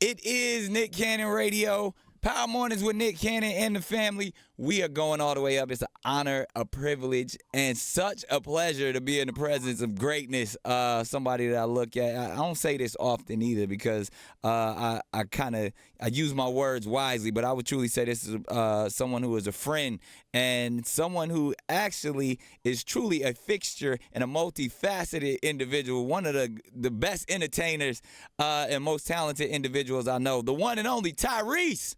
It is Nick Cannon Radio. Power Mornings with Nick Cannon and the family. We are going all the way up. It's an honor, a privilege, and such a pleasure to be in the presence of greatness. Somebody that I look at. I don't say this often either because I use my words wisely, but I would truly say this is someone who is a friend and someone who actually is truly a fixture and a multifaceted individual. One of the best entertainers and most talented individuals I know. The one and only Tyrese.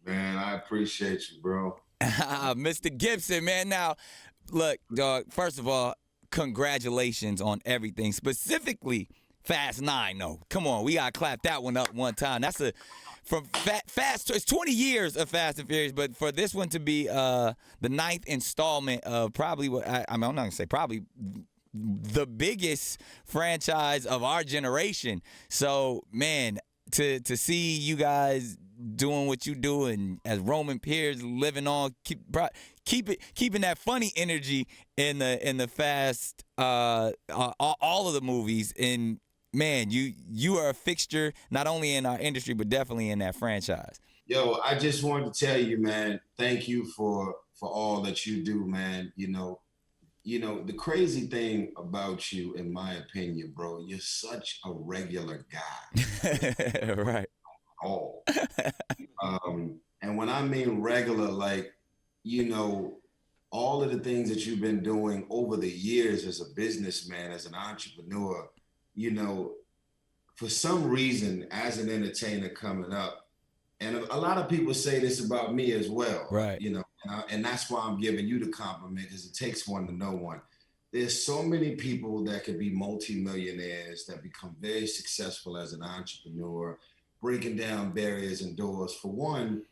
Man, I appreciate you, bro. Mr. Gibson, man. Now, look, dog, first of all, congratulations on everything. Specifically, Fast 9, though. Come on, we got to clap that one up one time. That's it's 20 years of Fast and Furious, but for this one to be the 9th installment of probably I'm not going to say probably the biggest franchise of our generation. So, man, to see you guys doing what you do and as Roman peers living on, keeping that funny energy in the Fast all of the movies. And man, you are a fixture not only in our industry but definitely in that franchise. Yo, I just wanted to tell you, man, thank you for all that you do, man. You know, the crazy thing about you, in my opinion, bro, you're such a regular guy. Right. All. And when I mean regular, like, all of the things that you've been doing over the years as a businessman, as an entrepreneur, for some reason, as an entertainer coming up, and a lot of people say this about me as well, right? And that's why I'm giving you the compliment, because it takes one to know one. There's so many people that could be multimillionaires that become very successful as an entrepreneur, breaking down barriers and doors. For one,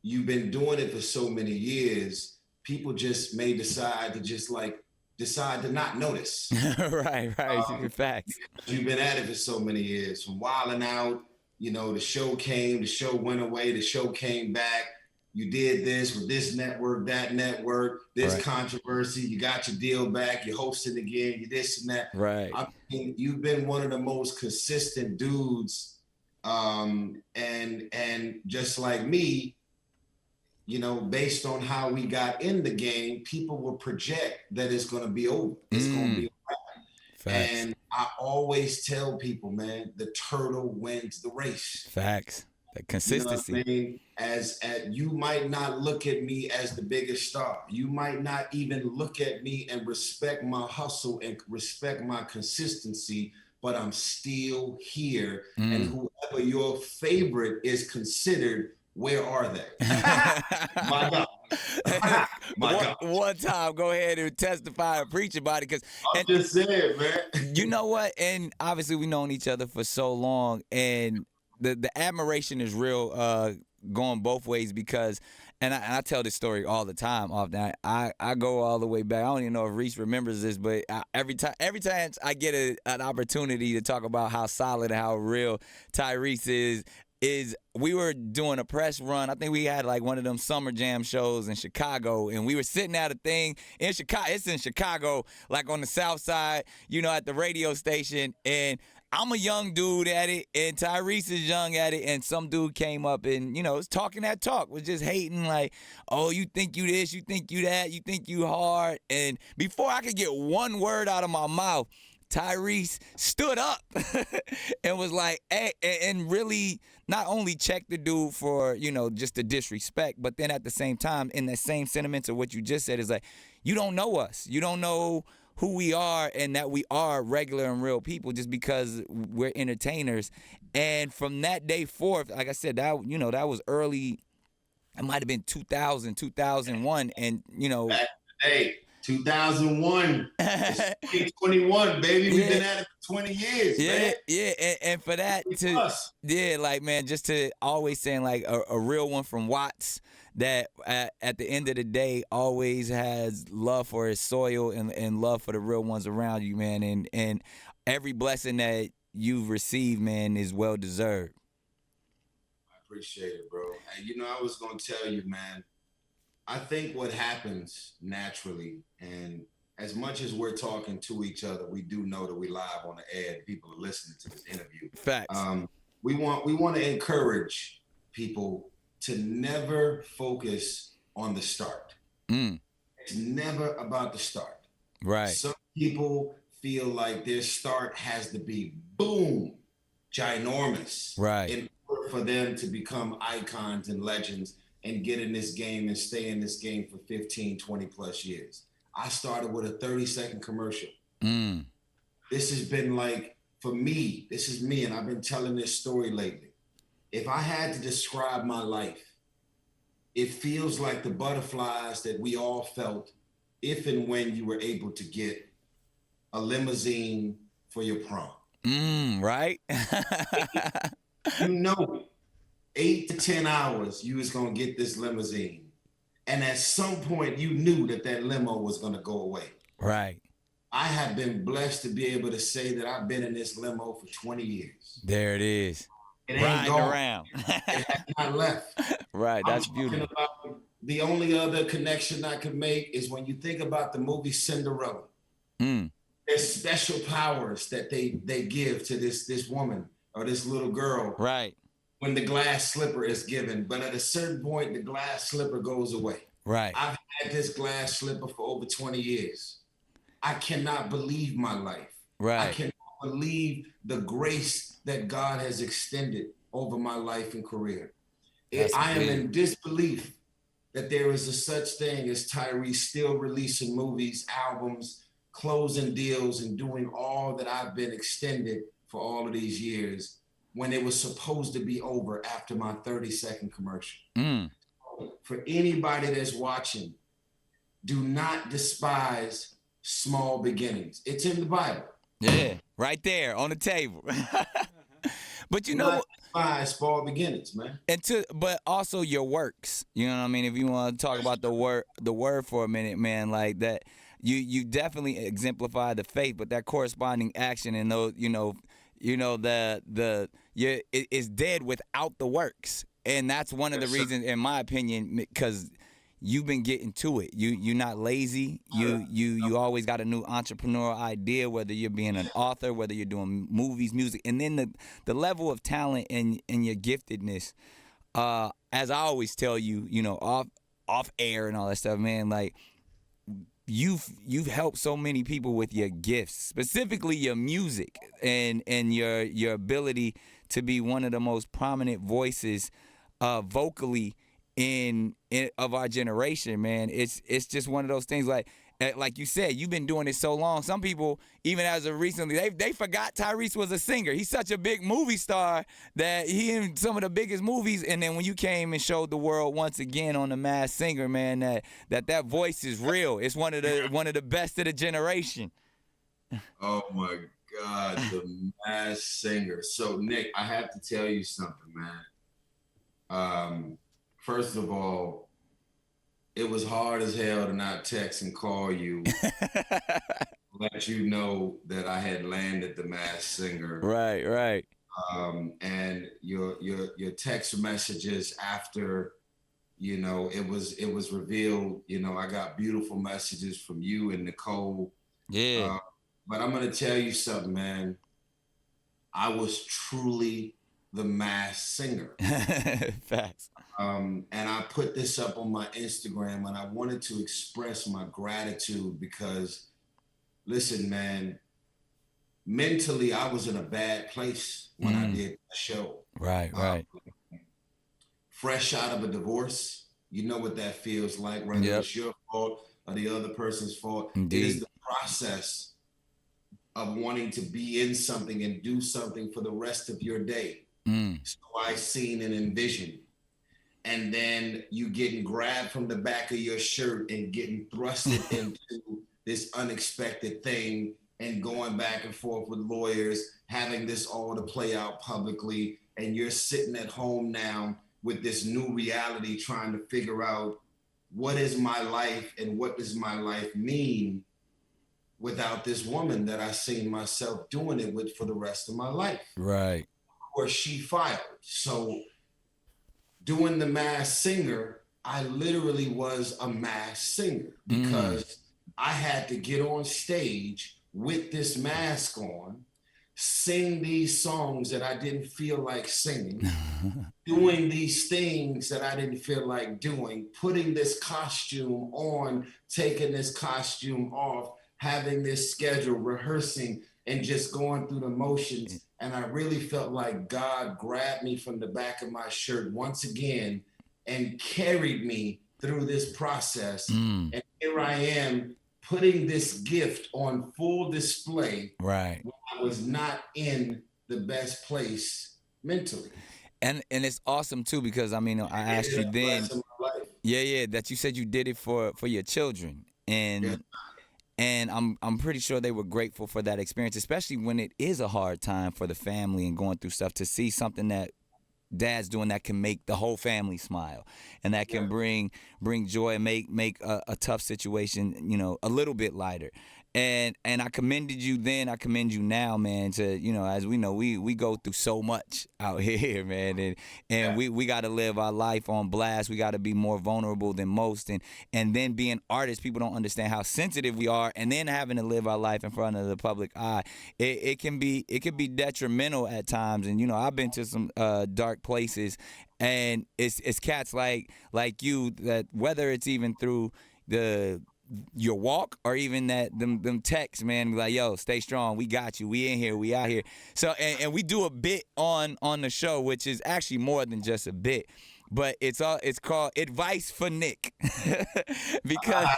you've been doing it for so many years, people just may decide to not notice. right. Facts. You've been at it for so many years, from Wildin' Out, the show came, the show went away, the show came back. You did this with this network, that network, this right. Controversy. You got your deal back. You're hosting again. You this and that. Right. I mean, you've been one of the most consistent dudes, and just like me, based on how we got in the game, people will project that it's going to be over. It's going to be over. And I always tell people, man, the turtle wins the race. Facts. That consistency. You know what I mean? As you might not look at me as the biggest star. You might not even look at me and respect my hustle and respect my consistency, but I'm still here. And whoever your favorite is considered, where are they? My God. One time, go ahead and testify and preach about it. I'm just saying, man. You know what? And obviously we've known each other for so long, and the admiration is real going both ways because, and I tell this story all the time. I go all the way back. I don't even know if Reese remembers this, but every time I get an opportunity to talk about how solid and how real Tyrese is we were doing a press run. I think we had like one of them summer jam shows in Chicago, and we were sitting at a thing in Chicago. It's in Chicago, like on the south side, at the radio station, and I'm a young dude at it, and Tyrese is young at it, and some dude came up and, was talking that talk, was just hating like, oh, you think you this, you think you that, you think you hard. And before I could get one word out of my mouth, Tyrese stood up and was like, hey, and really not only checked the dude for, just the disrespect, but then at the same time, in that same sentiments of what you just said, is like, you don't know us. You don't know who we are and that we are regular and real people just because we're entertainers. And from that day forth, like I said, that was early. It might have been 2000, 2001. And, Hey, 2001, 2021, baby. We've been at it for 20 years, man. Yeah, and for that like, man, just to always saying like a real one from Watts that at the end of the day always has love for his soil and love for the real ones around you, man. And every blessing that you've received, man, is well deserved. I appreciate it, bro. And I was gonna tell you, man, I think what happens naturally, and as much as we're talking to each other, we do know that we live on the air and people are listening to this interview. Facts. we want to encourage people to never focus on the start. Mm, It's never about the start. right, Some people feel like their start has to be boom, ginormous, right, in order for them to become icons and legends and get in this game and stay in this game for 15, 20 plus years. I started with a 30-second commercial. mm, This has been like, for me, this is me, and I've been telling this story lately. If I had to describe my life, it feels like the butterflies that we all felt if and when you were able to get a limousine for your prom. right. You know, 8 to 10 hours, you was gonna get this limousine, and at some point, you knew that that limo was gonna go away. Right. I have been blessed to be able to say that I've been in this limo for 20 years. There it is. It ain't Riding gone. around. It has not left. Right. I'm That's talking beautiful. about the only other connection I can make is when you think about the movie Cinderella. Mm, There's special powers that they give to this woman or this little girl right. when the glass slipper is given, but at a certain point, the glass slipper goes away. Right. I've had this glass slipper for over 20 years. I cannot believe my life. I Right. cannot believe the grace that God has extended over my life and career. That's I am big. in disbelief that there is a such thing as Tyrese still releasing movies, albums, closing deals, and doing all that I've been extended for all of these years when it was supposed to be over after my 30-second commercial. Mm, For anybody that's watching, do not despise small beginnings. It's in the Bible. yeah. Right there on the table. But you Do know not what? despise small beginnings, man. But also your works. You know what I mean? If you want to talk about the word for a minute, man, like that, you definitely exemplify the faith, but that corresponding action and those, it's dead without the works, and that's one of the Yes, sir. reasons, in my opinion, because you've been getting to it. You're not lazy. You always got a new entrepreneurial idea, whether you're being an author, whether you're doing movies, music, and then the level of talent and your giftedness. As I always tell you, off air and all that stuff, man. Like you've helped so many people with your gifts, specifically your music and your ability to be one of the most prominent voices vocally in of our generation, man. It's just one of those things like you said, you've been doing it so long. Some people, even as of recently, they forgot Tyrese was a singer. He's such a big movie star that he in some of the biggest movies. And then when you came and showed the world once again on The Masked Singer, man, that voice is real. It's one of the best of the generation. Oh my God, the Masked Singer. So Nick, I have to tell you something, man. First of all, it was hard as hell to not text and call you, let you know that I had landed the Masked Singer. Right, right. And your text messages after, it was revealed. I got beautiful messages from you and Nicole. Yeah. But I'm gonna tell you something, man. I was truly the Masked Singer. Facts. And I put this up on my Instagram, and I wanted to express my gratitude because, listen, man, mentally I was in a bad place when I did the show. Right, right. Fresh out of a divorce, you know what that feels like, whether Yep. it's your fault or the other person's fault. It Indeed. is the process of wanting to be in something and do something for the rest of your day. So I seen and envisioned. And then you getting grabbed from the back of your shirt and getting thrusted into this unexpected thing and going back and forth with lawyers, having this all to play out publicly. And you're sitting at home now with this new reality, trying to figure out what is my life and what does my life mean without this woman that I seen myself doing it with for the rest of my life. Right. Or she filed. So doing the Masked Singer, I literally was a masked singer because I had to get on stage with this mask on, sing these songs that I didn't feel like singing, doing these things that I didn't feel like doing, putting this costume on, taking this costume off, having this schedule, rehearsing, and just going through the motions. And I really felt like God grabbed me from the back of my shirt once again and carried me through this process. Mm, And here I am putting this gift on full display right. when I was not in the best place mentally. And it's awesome too because I mean I It asked is you a then, blessing in my life. yeah, that you said you did it for your children, Yeah. and I'm pretty sure they were grateful for that experience, especially when it is a hard time for the family and going through stuff, to see something that dad's doing that can make the whole family smile, and that Yeah. can bring joy and make a tough situation, a little bit lighter. And I commended you then, I commend you now, man, to, as we know, we go through so much out here, man, and Yeah. we got to live our life on blast. We got to be more vulnerable than most, and then being artists, people don't understand how sensitive we are, and then having to live our life in front of the public eye, it can be detrimental at times. And I've been to some dark places, and it's cats like you, that whether it's even through the your walk or even that them texts, man, be like, yo, stay strong, we got you, we in here, we out here. So and we do a bit on the show, which is actually more than just a bit, but it's called Advice for Nick. Because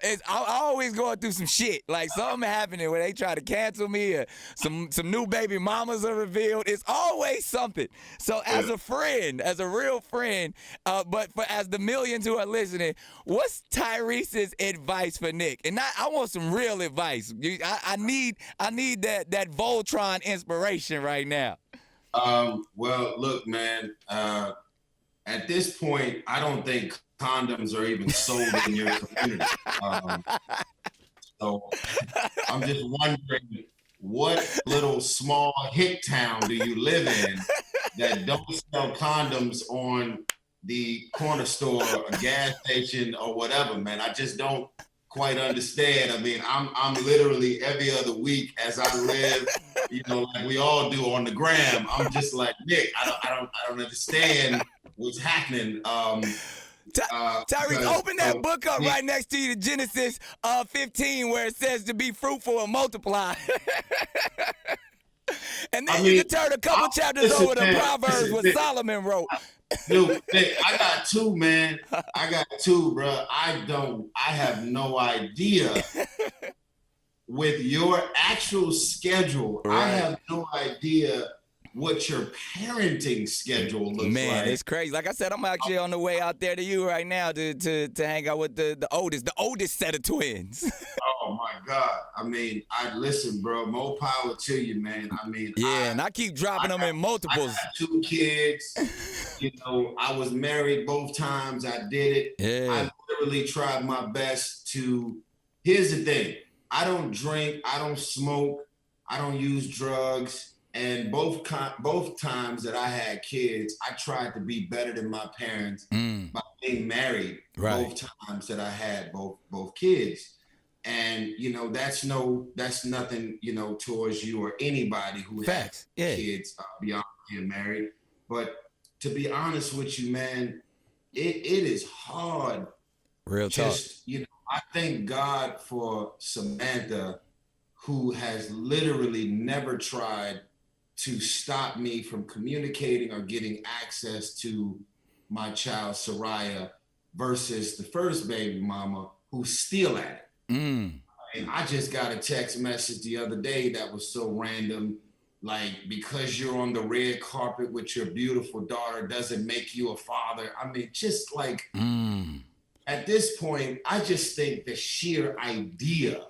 it's I always going through some shit, like something happening where they try to cancel me, or some new baby mamas are revealed. It's always something. So as a friend, as a real friend, but as the millions who are listening, what's Tyrese's advice for Nick? And I want some real advice. I need that Voltron inspiration right now. Well, look, man. At this point, I don't think condoms are even sold in your community. Um, so I'm just wondering, what little small hick town do you live in that don't sell condoms on the corner store, a gas station, or whatever, man? I just don't quite understand. I mean, I'm literally every other week as I live, like we all do on the gram. I'm just like, Nick, I don't understand what's happening. Tyrese, Because open that book up right next to you, to Genesis 15, where it says to be fruitful and multiply. And then you can turn a couple chapters over to Proverbs, what Solomon wrote. Dude, Nick, I got two, man. I got two, bro. I have no idea. With your actual schedule, Right. I have no idea what your parenting schedule looks Man, like. it's crazy. Like I said, I'm actually on the way out there to you right now to hang out with the oldest set of twins. Oh my God. I mean, I listen, bro. More power to you, man. I mean, Yeah, and I keep dropping them in I multiples. got two kids. I was married both times. I did it. Yeah. I literally tried my best to. Here's the thing. I don't drink. I don't smoke. I don't use drugs. And both times that I had kids, I tried to be better than my parents by being married. Right. Both times that I had both kids. And that's nothing towards you or anybody who has kids beyond being married. But to be honest with you, man, it is hard. Real talk. I thank God for Samantha, who has literally never tried to stop me from communicating or getting access to my child Soraya, versus the first baby mama, who's still at it. And I just got a text message the other day that was so random, like, because you're on the red carpet with your beautiful daughter doesn't make you a father. I mean, just like at this point, I just think the sheer idea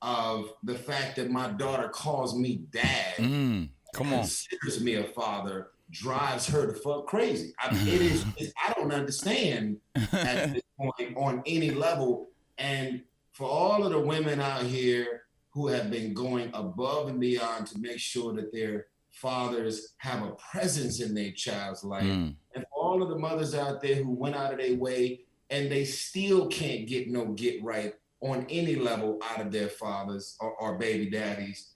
of the fact that my daughter calls me dad, considers me a father, drives her the fuck crazy. I don't understand at this point on any level. And for all of the women out here who have been going above and beyond to make sure that their fathers have a presence in their child's life, and for all of the mothers out there who went out of their way and they still can't get right on any level out of their fathers or baby daddies,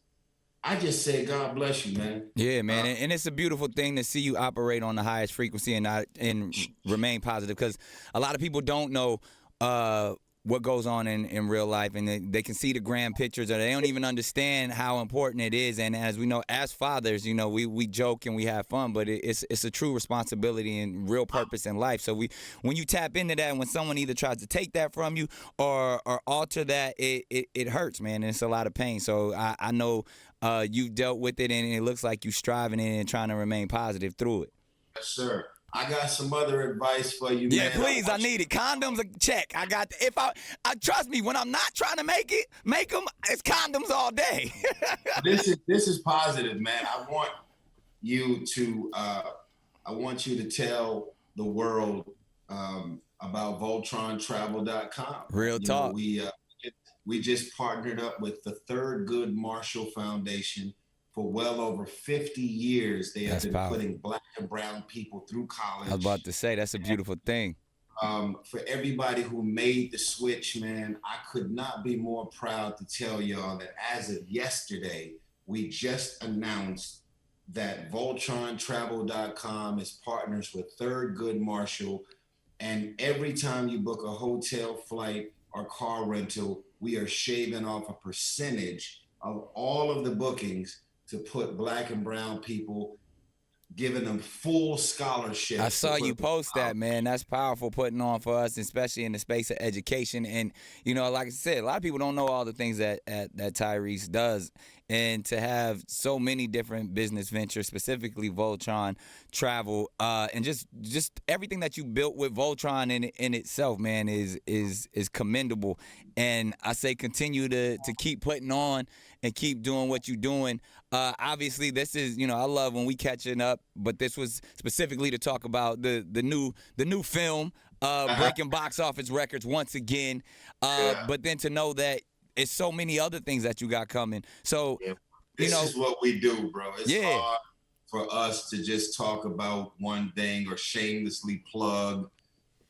I just say, God bless you, man. Yeah, man, and it's a beautiful thing to see you operate on the highest frequency and remain positive, because a lot of people don't know what goes on in real life, and they can see the grand pictures, or they don't even understand how important it is. And as we know, as fathers, you know, we joke and we have fun, but it's a true responsibility and real purpose in life. So when you tap into that, and when someone either tries to take that from you or alter that, it hurts, man, and it's a lot of pain. So I know you've dealt with it, and it looks like you striving in it and trying to remain positive through it. Yes, sir. I got some other advice for you, Yeah, man. please, I need it. Condoms, check. I got. If I trust me, when I'm not trying to make them, it's condoms all day. This is positive, man. You to I want you to tell the world about VoltronTravel.com. Real You know, talk. we just partnered up with the Third Good Marshall Foundation. For well over 50 years, they have That's been powerful. putting Black and brown people through college. I was about to say, that's a beautiful thing. For everybody who made the switch, man, I could not be more proud to tell y'all that as of yesterday, we just announced that VoltronTravel.com is partners with Third Good Marshall. And every time you book a hotel, flight, or car rental, we are shaving off a percentage of all of the bookings to put Black and brown people, giving them full scholarships. I saw you post that, man. That's powerful, putting on for us, especially in the space of education. And, you know, like I said, a lot of people don't know all the things that Tyrese does. And to have so many different business ventures, specifically Voltron Travel, and just everything that you built with Voltron in itself, man, is commendable. And I say continue to keep putting on and keep doing what you're doing. Obviously, this is, you know, I love when we catching up, but this was specifically to talk about the new film, breaking box office records once again. But then to know that it's so many other things that you got coming. So, this is what we do, bro. It's hard for us to just talk about one thing or shamelessly plug,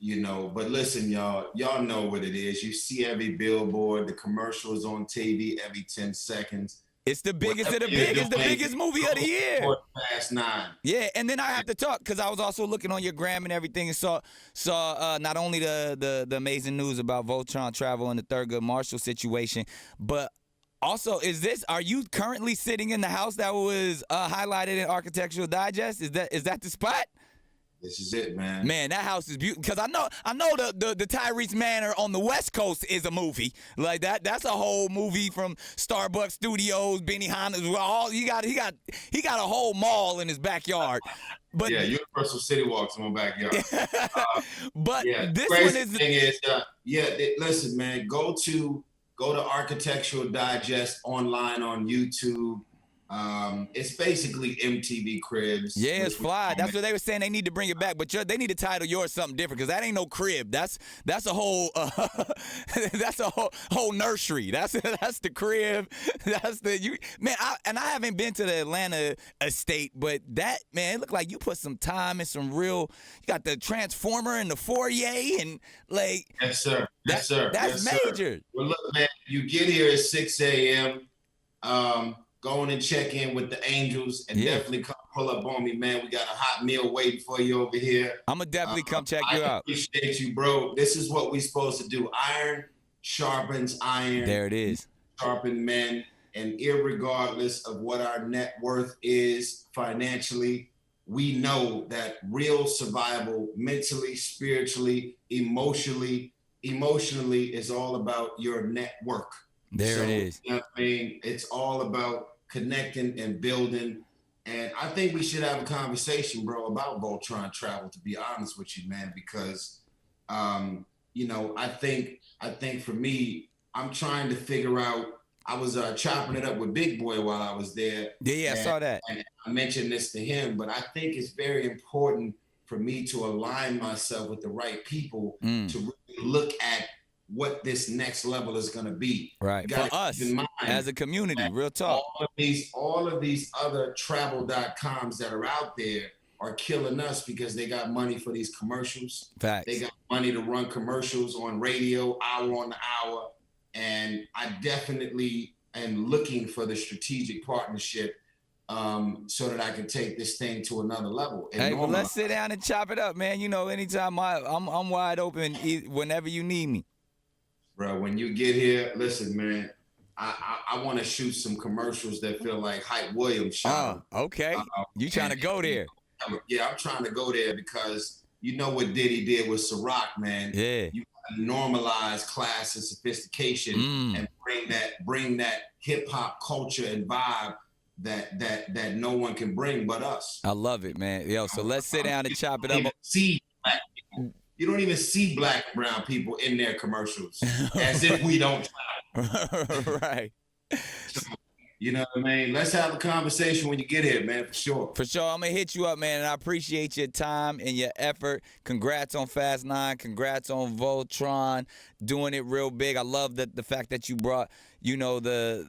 you know. But listen, y'all know what it is. You see every billboard, the commercials on TV every 10 seconds. It's the biggest of the big. It's the biggest movie of the year. Past 9. Yeah, and then I have to talk, because I was also looking on your gram and everything, and saw not only the amazing news about Voltron Travel and the Thurgood Marshall situation, but also, are you currently sitting in the house that was highlighted in Architectural Digest? Is that the spot? This is it, man. Man, that house is beautiful. Because I know the Tyrese Manor on the West Coast is a movie. Like that's a whole movie from Starbucks Studios, Benihana's. All he got a whole mall in his backyard. But yeah, Universal City Walks in my backyard. But this one is thing is, listen, man, go to Architectural Digest online on YouTube. It's basically MTV Cribs. Yeah, it's fly. That's what they were saying. They need to bring it back, but they need to title yours something different, because that ain't no crib. That's a whole that's a whole nursery. That's the crib. That's man. I haven't been to the Atlanta estate, but that, man, it looked like you put some time and some real. You got the transformer in the foyer and like. Yes, sir. Yes, sir. That's major. Well, look, man, you get here at 6 a.m. Go in and check in with the Angels, and definitely come pull up on me, man. We got a hot meal waiting for you over here. I'm going to definitely come check you out. I appreciate you, bro. This is what we're supposed to do. Iron sharpens iron. There it is. Sharpen men. And irregardless of what our net worth is financially, we know that real survival, mentally, spiritually, emotionally, is all about your network. There it is. You know what I mean? It's all about connecting and building. And I think we should have a conversation, bro, about Voltron Travel, to be honest with you, man, because, you know, I think for me, I'm trying to figure out, I was chopping it up with Big Boy while I was there. Yeah, I saw that. And I mentioned this to him, but I think it's very important for me to align myself with the right people to really look at what this next level is going to be. Right. For us as a community, real talk. All of these other travel.coms that are out there are killing us because they got money for these commercials. Facts. They got money to run commercials on radio, hour on the hour. And I definitely and looking for the strategic partnership so that I can take this thing to another level and Hey, well, normalize. let's sit down and chop it up, man. You know, anytime I'm wide open whenever you need me. Bro, when you get here, listen, man, I want to shoot some commercials that feel like Hype Williams shot. Okay. You trying to go there? Yeah, I'm trying to go there because you know what Diddy did with Ciroc, man. Yeah. You gotta normalize class and sophistication and bring that hip hop culture and vibe that no one can bring but us. I love it, man. Yo, so let's sit down and chop it up. See black people. You don't even see black and brown people in their commercials, as if we don't try. Right. So, you know what I mean? Let's have a conversation when you get here, man, for sure. For sure. I'm going to hit you up, man, and I appreciate your time and your effort. Congrats on Fast 9. Congrats on Voltron, doing it real big. I love the fact that you brought, you know, the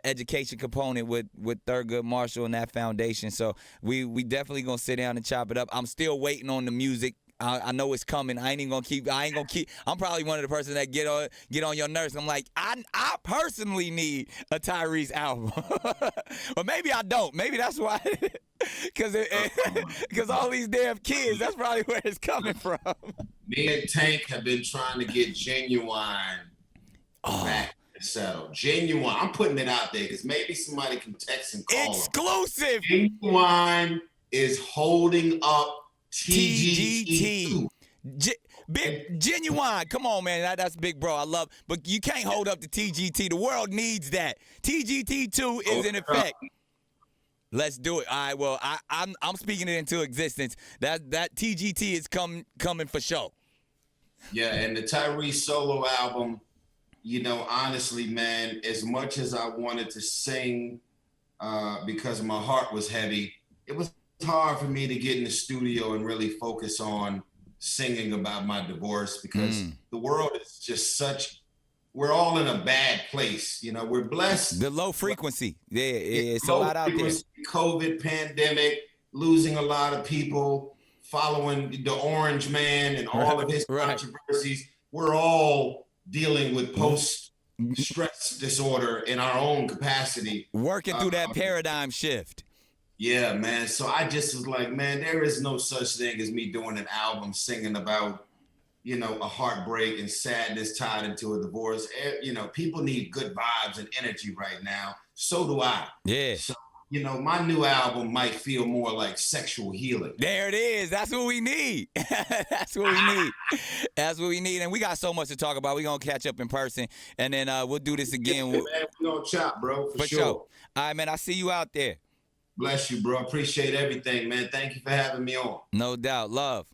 education component with Thurgood Marshall and that foundation. So we definitely going to sit down and chop it up. I'm still waiting on the music. I know it's coming. I ain't gonna keep. I'm probably one of the person that get on your nerves. I'm like, I personally need a Tyrese album, or maybe I don't. Maybe that's why, because all these damn kids. That's probably where it's coming from. Me and Tank have been trying to get Ginuwine back settled. Ginuwine. I'm putting it out there because maybe somebody can text and call. Exclusive. Ginuwine is holding up TGT. Big Ginuwine. Come on, man. That's big, bro. I love, but you can't hold up the TGT. The world needs that. TGT2 is in effect. Let's do it. All right. Well, I'm speaking it into existence. That TGT is coming for sure. Yeah, and the Tyrese solo album. You know, honestly, man, as much as I wanted to sing because my heart was heavy, it was hard for me to get in the studio and really focus on singing about my divorce because the world is just we're all in a bad place. You know, we're blessed. The low frequency. Yeah, it's a lot out there. COVID pandemic, losing a lot of people, following the Orange Man and all of his controversies. We're all dealing with post-stress disorder in our own capacity. Working through that paradigm shift. Yeah, man. So I just was like, man, there is no such thing as me doing an album singing about, you know, a heartbreak and sadness tied into a divorce. You know, people need good vibes and energy right now. So do I. Yeah. So, you know, my new album might feel more like sexual healing. There it is. That's what we need. That's what we need. That's what we need. And we got so much to talk about. We're going to catch up in person. And then we'll do this again. Yeah, man, we're going to chop, bro, for sure. All right, man. I see you out there. Bless you, bro. Appreciate everything, man. Thank you for having me on. No doubt. Love.